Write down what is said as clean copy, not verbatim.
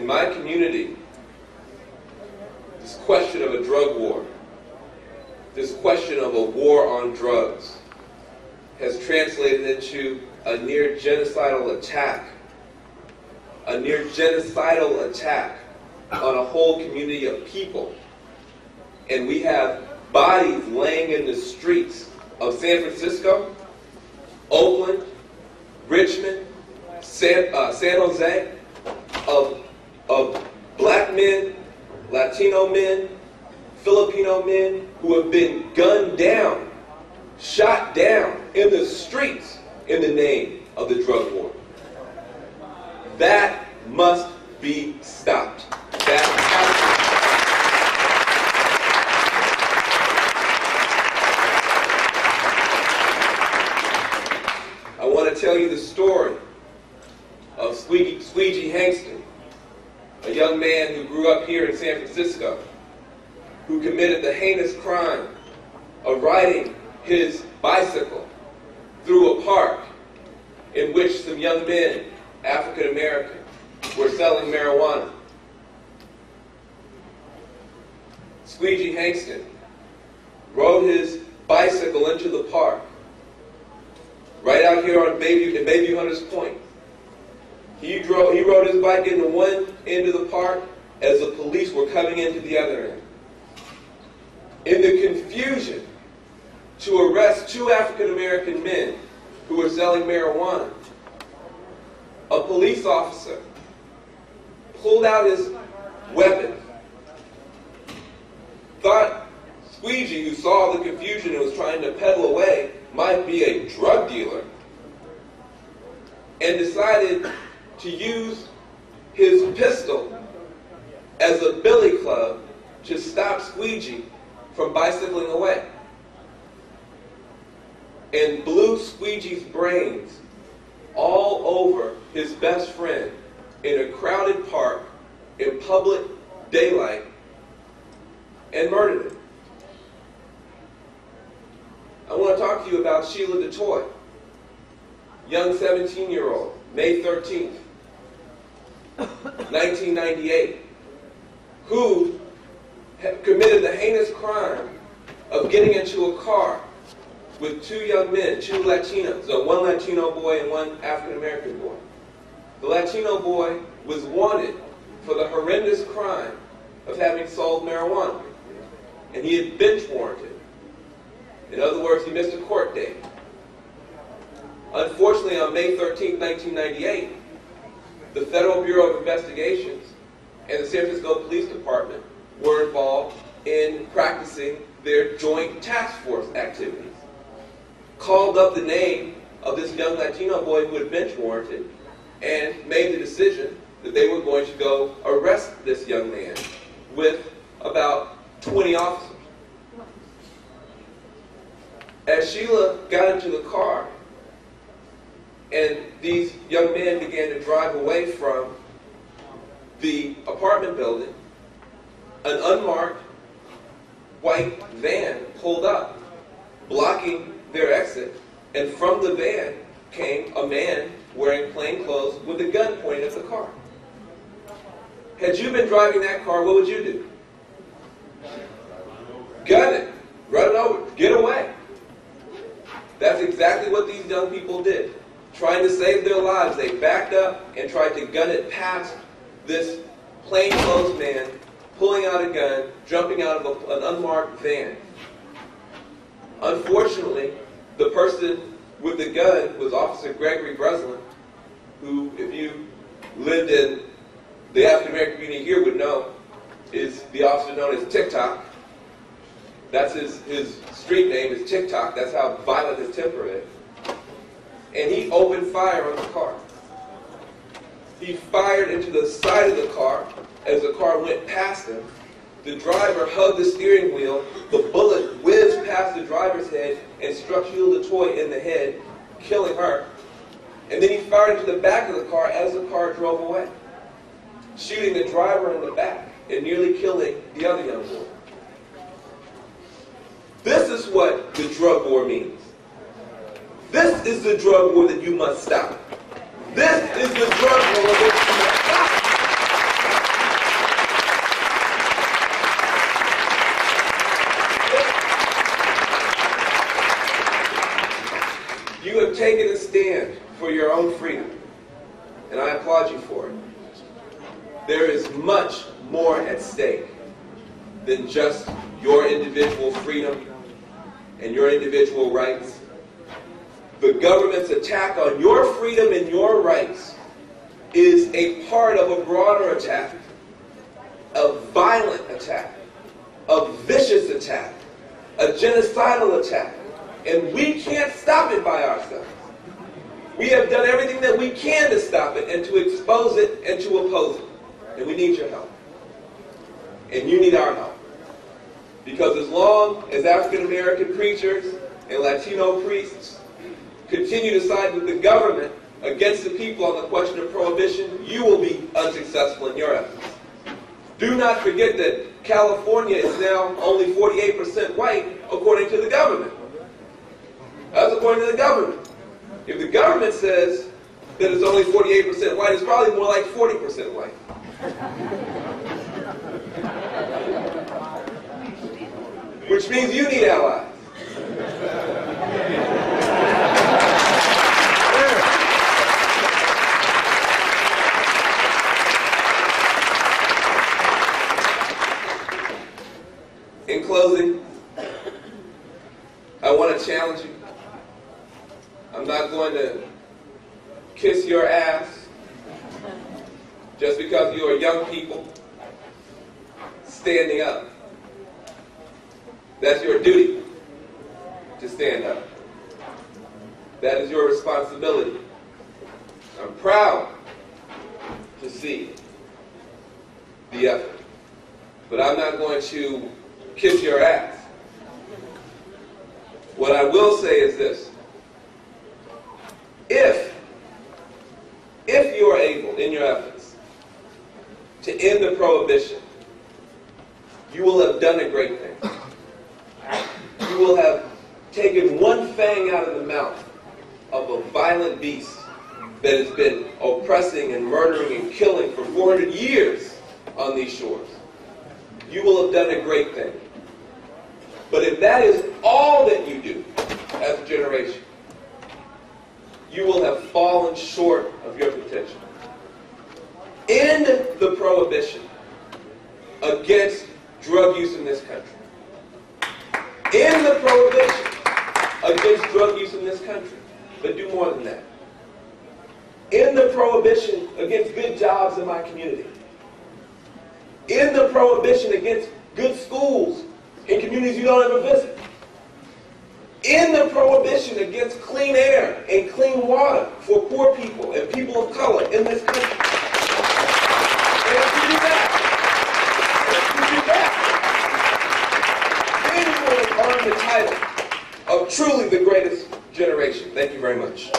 In my community, this question of a drug war, this question of a war on drugs, has translated into a near genocidal attack on a whole community of people. And we have bodies laying in the streets of San Francisco, Oakland, Richmond, San Jose, of black men, Latino men, Filipino men who have been gunned down, shot down in the streets in the name of the drug war. That must be stopped. That has to. I want to tell you the story of Squeegee Hangston, a young man who grew up here in San Francisco, who committed the heinous crime of riding his bicycle through a park in which some young men, African American, were selling marijuana. Squeegee Hangston rode his bicycle into the park, right out here on Bayview Hunters Point. He rode his bike into one end of the park as the police were coming into the other end. In the confusion to arrest two African American men who were selling marijuana, a police officer pulled out his weapon, thought Squeegee, who saw the confusion and was trying to pedal away, might be a drug dealer, and decided to use his pistol as a billy club to stop Squeegee from bicycling away, and blew Squeegee's brains all over his best friend in a crowded park in public daylight and murdered him. I want to talk to you about Sheila DeToy, young 17-year-old, May 13th, 1998, who committed the heinous crime of getting into a car with two young men, two Latinos, so one Latino boy and one African American boy. The Latino boy was wanted for the horrendous crime of having sold marijuana, and he had bench warranted. In other words, he missed a court date. Unfortunately, on May 13, 1998, the Federal Bureau of Investigations and the San Francisco Police Department were involved in practicing their joint task force activities. Called up the name of this young Latino boy who had bench warranted and made the decision that they were going to go arrest this young man with about 20 officers. As Sheila got into the car and these young men began to drive away from the apartment building, an unmarked white van pulled up, blocking their exit, and from the van came a man wearing plain clothes with a gun pointed at the car. Had you been driving that car, what would you do? Gun it, run it over, get away. That's exactly what these young people did. Trying to save their lives, they backed up and tried to gun it past this plainclothes man, pulling out a gun, jumping out of an unmarked van. Unfortunately, the person with the gun was Officer Gregory Breslin, who, if you lived in the African American community here, would know is the officer known as TikTok. That's his street name is TikTok. That's how violent his temper is. And he opened fire on the car. He fired into the side of the car as the car went past him. The driver hugged the steering wheel. The bullet whizzed past the driver's head and struck Sheila DeToy in the head, killing her. And then he fired into the back of the car as the car drove away, shooting the driver in the back and nearly killing the other young boy. This is what the drug war means. This is the drug war that you must stop. This is the drug war that you must stop. You have taken a stand for your own freedom, and I applaud you for it. There is much more at stake than just your individual freedom and your individual rights. The government's attack on your freedom and your rights is a part of a broader attack, a violent attack, a vicious attack, a genocidal attack, and we can't stop it by ourselves. We have done everything that we can to stop it and to expose it and to oppose it, and we need your help. And you need our help. Because as long as African American preachers and Latino priests continue to side with the government against the people on the question of prohibition, you will be unsuccessful in your efforts. Do not forget that California is now only 48% white, according to the government. That's according to the government. If the government says that it's only 48% white, it's probably more like 40% white. Which means you need allies. In closing, I want to challenge you. I'm not going to kiss your ass just because you are young people standing up. That's your duty, to stand up. That is your responsibility. I'm proud to see the effort, but I'm not going to kiss your ass. What I will say is this. If you are able, in your efforts, to end the prohibition, you will have done a great thing. You will have taken one fang out of the mouth of a violent beast that has been oppressing and murdering and killing for 400 years on these shores. You will have done a great thing. But if that is all that you do as a generation, you will have fallen short of your potential. End the prohibition against drug use in this country. End the prohibition against drug use in this country. But do more than that. End the prohibition against good jobs in my community. End the prohibition against good schools in communities you don't ever visit. End the prohibition against clean air and clean water for poor people and people of color in this country. And if you do that, then you will have earned the title of truly the greatest generation. Thank you very much.